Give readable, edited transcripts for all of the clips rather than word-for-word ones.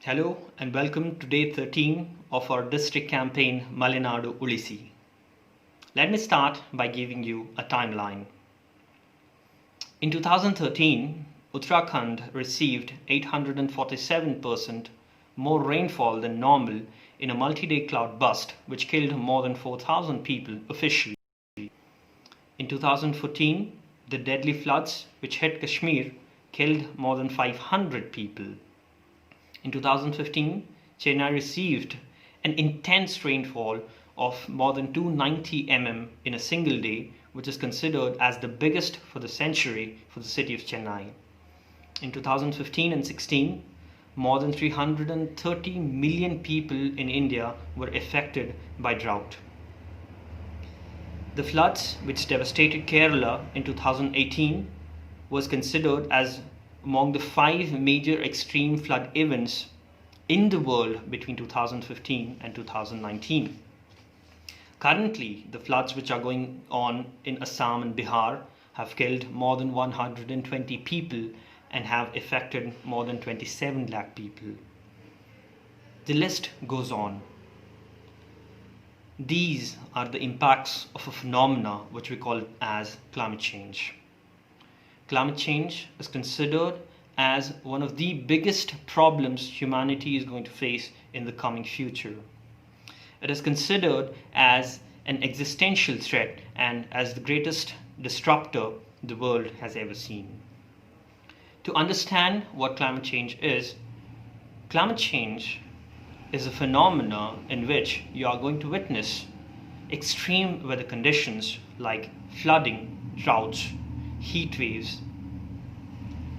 Hello and welcome to day 13 of our district campaign MALENADU ULISI. Let me start by giving you a timeline. In 2013, Uttarakhand received 847% more rainfall than normal in a multi-day cloud burst which killed more than 4,000 people officially. In 2014, the deadly floods which hit Kashmir killed more than 500 people. In 2015, Chennai received an intense rainfall of more than 290 mm in a single day, which is considered as the biggest for the century for the city of Chennai. In 2015 and 16, more than 330 million people in India were affected by drought. The floods which devastated Kerala in 2018 was considered as among the 5 major extreme flood events in the world between 2015 and 2019. Currently, the floods which are going on in Assam and Bihar have killed more than 120 people and have affected more than 27 lakh people. The list goes on. These are the impacts of a phenomena which we call as climate change. Climate change is considered as one of the biggest problems humanity is going to face in the coming future. It is considered as an existential threat and as the greatest disruptor the world has ever seen. To understand what climate change is a phenomena in which you are going to witness extreme weather conditions like flooding, droughts, heat waves,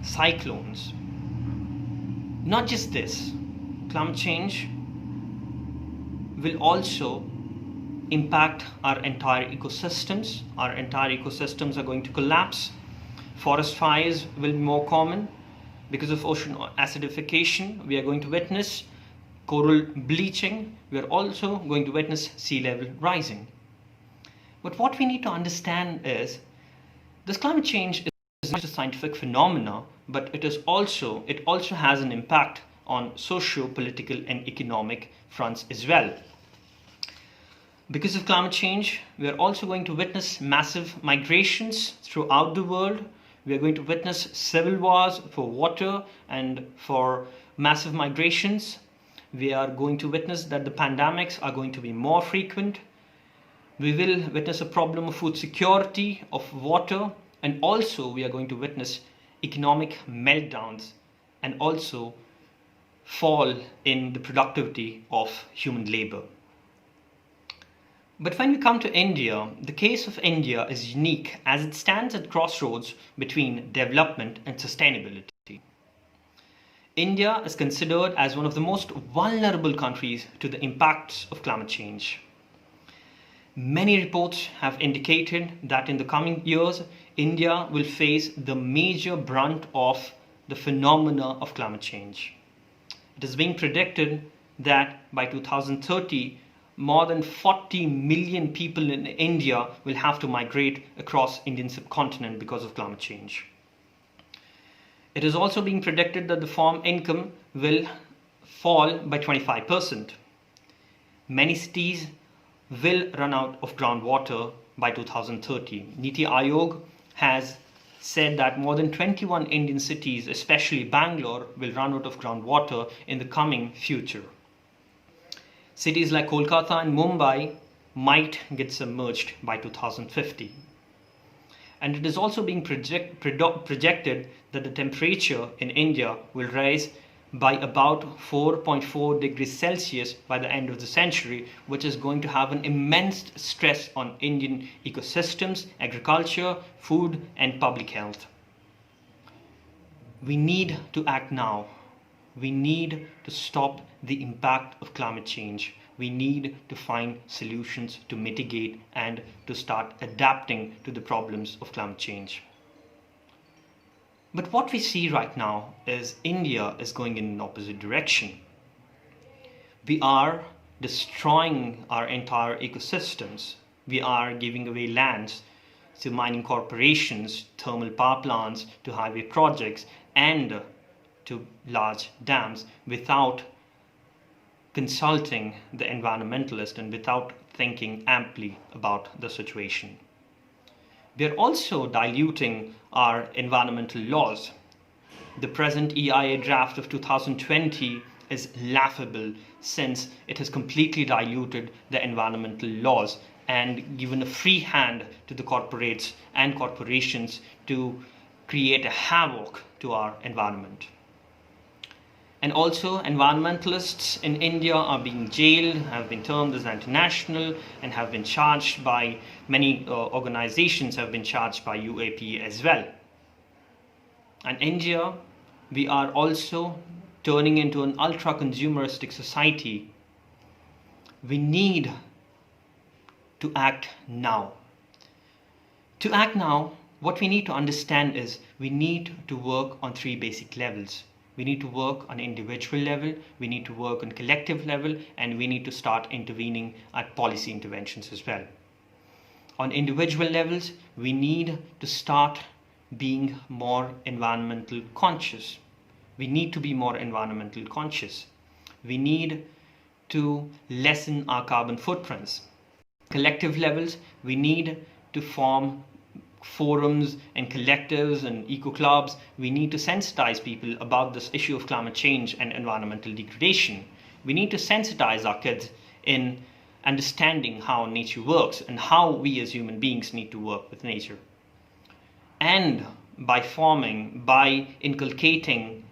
cyclones. Not just this, climate change will also impact our entire ecosystems. Our entire ecosystems are going to collapse. Forest fires will be more common. Because of ocean acidification, we are going to witness coral bleaching. We are also going to witness sea level rising. But what we need to understand is this climate change is not a scientific phenomena, but it also has an impact on socio-political and economic fronts as well. Because of climate change, we are also going to witness massive migrations throughout the world. We are going to witness civil wars for water and for massive migrations. We are going to witness that the pandemics are going to be more frequent. We will witness a problem of food security, of water, and also we are going to witness economic meltdowns and also fall in the productivity of human labor. But when we come to India, the case of India is unique as it stands at crossroads between development and sustainability. India is considered as one of the most vulnerable countries to the impacts of climate change. Many reports have indicated that in the coming years, India will face the major brunt of the phenomena of climate change. It is being predicted that by 2030, more than 40 million people in India will have to migrate across Indian subcontinent because of climate change. It is also being predicted that the farm income will fall by 25%. Many cities will run out of groundwater by 2030. Niti Aayog has said that more than 21 Indian cities, especially Bangalore, will run out of groundwater in the coming future. Cities like Kolkata and Mumbai might get submerged by 2050. And it is also being projected that the temperature in India will rise by about 4.4 degrees Celsius by the end of the century, which is going to have an immense stress on Indian ecosystems, agriculture, food, and public health. We need to act now. We need to stop the impact of climate change. We need to find solutions to mitigate and to start adapting to the problems of climate change. But what we see right now is India is going in an opposite direction. We are destroying our entire ecosystems. We are giving away lands to mining corporations, thermal power plants, to highway projects, and to large dams without consulting the environmentalist and without thinking amply about the situation. We are also diluting our environmental laws. The present EIA draft of 2020 is laughable since it has completely diluted the environmental laws and given a free hand to the corporates and corporations to create a havoc to our environment. And also, environmentalists in India are being jailed, have been termed as anti-national, and have been charged by many organizations, have been charged by UAP as well. And India, we are also turning into an ultra-consumeristic society. We need to act now. To act now, what we need to understand is we need to work on three basic levels. We need to work on individual level, we need to work on collective level, and we need to start intervening at policy interventions as well. On individual levels, we need to start being more environmental conscious. We need to be more environmental conscious. We need to lessen our carbon footprints. Collective levels, we need to form forums and collectives and eco clubs. We need to sensitize people about this issue of climate change and environmental degradation. We need to sensitize our kids in understanding how nature works and how we as human beings need to work with nature. And by inculcating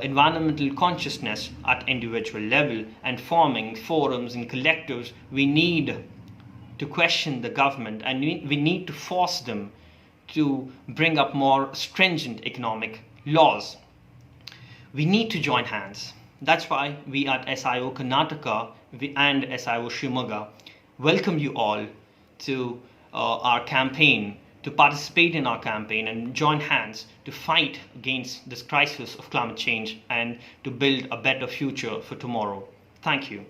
environmental consciousness at individual level and forming forums and collectives, we need to question the government and we need to force them to bring up more stringent economic laws. We need to join hands. That's why we at SIO Karnataka and SIO Shimoga welcome you all to our campaign, to participate in our campaign and join hands to fight against this crisis of climate change and to build a better future for tomorrow. Thank you.